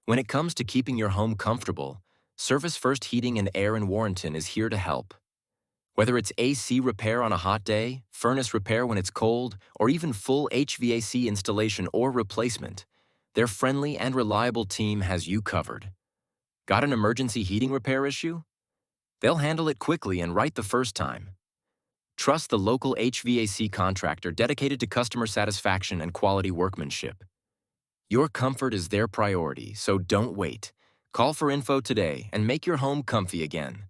When it comes to keeping your home comfortable, Service First Heating and Air in Warrenton is here to help. Whether it's AC repair on a hot day, furnace repair when it's cold, or even full HVAC installation or replacement, their friendly and reliable team has you covered. Got an emergency heating repair issue? They'll handle it quickly and right the first time. Trust the local HVAC contractor dedicated to customer satisfaction and quality workmanship. Your comfort is their priority, so don't wait. Call for info today and make your home comfy again.